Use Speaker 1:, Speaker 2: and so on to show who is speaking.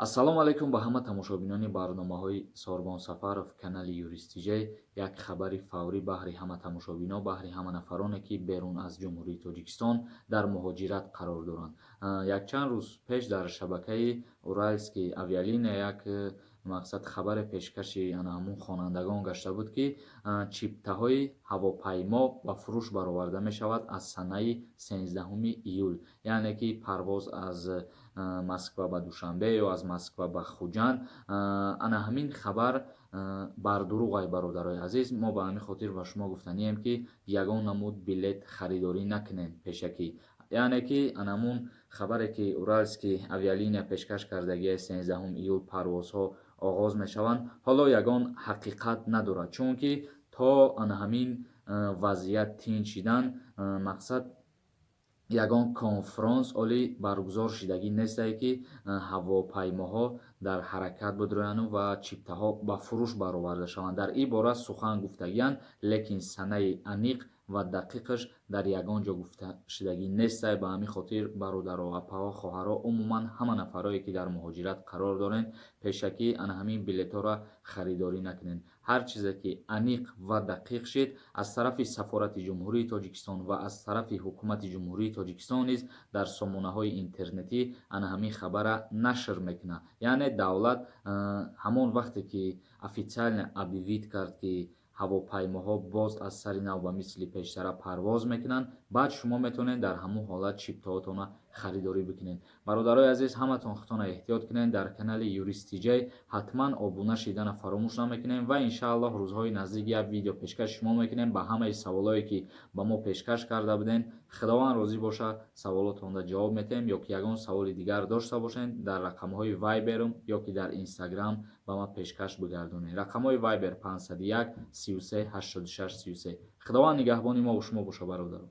Speaker 1: Ассалому алайкум ба ҳама тамошобинони барномаҳои Сорбон Сафаров канали Юристиҷей. Як хабари фаврӣ баҳри ҳама тамошобино, баҳри ҳама нафароне ки берун аз Ҷумҳурии Тоҷикистон дар муҳоҷират қарор доранд. Якчанд рӯз пеш дар шабакаи Уральские авиалиния як мақсад хабаре пешкаши ҳамун хонандагон гашта буд, ки чиптаҳои ҳавопаймо ба фурӯш бароварда мешавад аз санаи 13 июл. Яъне ки парвоз аз Москва ба Душанбе ё аз Москва ба Хуҷанд. Ана ҳамин хабар бар дурӯғ ай бародарои азиз. Мо ба ҳамин хотир ба шумо гуфтанием, ки ягон намуд билет харидорӣ накунед пешакӣ. Яъне ки анамун хабаре ки Уральские авиалиния пешкаш кардагии 13 июл парвозҳо оғоз мешаванд, ҳоло ягон ҳақиқат надорад, чунки то ана ҳамин вазъият тинч шидан мақсад ягон конфронс олӣ баргузор шидагӣ нестае, ки ҳавопаймоҳо дар ҳаракат будрояну ва чиптаҳо ба фурӯш бароварда шаванд. Дар ин бора сухан гуфтагиянд, лекин санаи аниқ ва дақиқаш дар ягон ҷо гуфта шидагӣ нестае. Ба ҳамин хотир бародаро, апаҳо, хоҳаро, умуман ҳама нафарое ки дар муҳоҷират қарор доранд, пешакӣ ана ҳамин билетҳоро харидорӣ накунед. ҳар чизе ки аниқ ва дақиқ шид аз тарафи Сафорати Ҷумҳурии Тоҷикистон ва аз тарафи ҳукумати Ҷумҳурии Тоҷикистон низ дар сомонаҳои интернетӣ ана ҳамин хабара нашр мекунад. Яъне давлат ҳамон вақте ки официально объявит кард, ки ҳавопаймоҳо боз аз сари нав ба мисли пештара парвоз мекунанд, баъд шумо метавонед дар ҳамон ҳолат чиптаҳоятонро харидорӣ бикунед. Бародарои азиз, ҳаматон худтонро эҳтиёт кунед. Дар канали Юристиҷей ҳатман обуна шидана фаромӯш намекунед ва иншааллоҳ рӯзҳои наздик як видео пешкаши шумо мекунем ба ҳамаи саволое ки ба мо пешкаш карда будем. Худованд розӣ бошад, саволотонро ҷавоб метаҳем. Ё ки ягон саволи дигар дошта бошед, дар рақамҳои Viber ё ки дар Instagram ба ма пешкаш бигардонед. Рақамҳои Viber 501 33 86 33. Худованд нигаҳбони мо ва шумо бошад бародаро.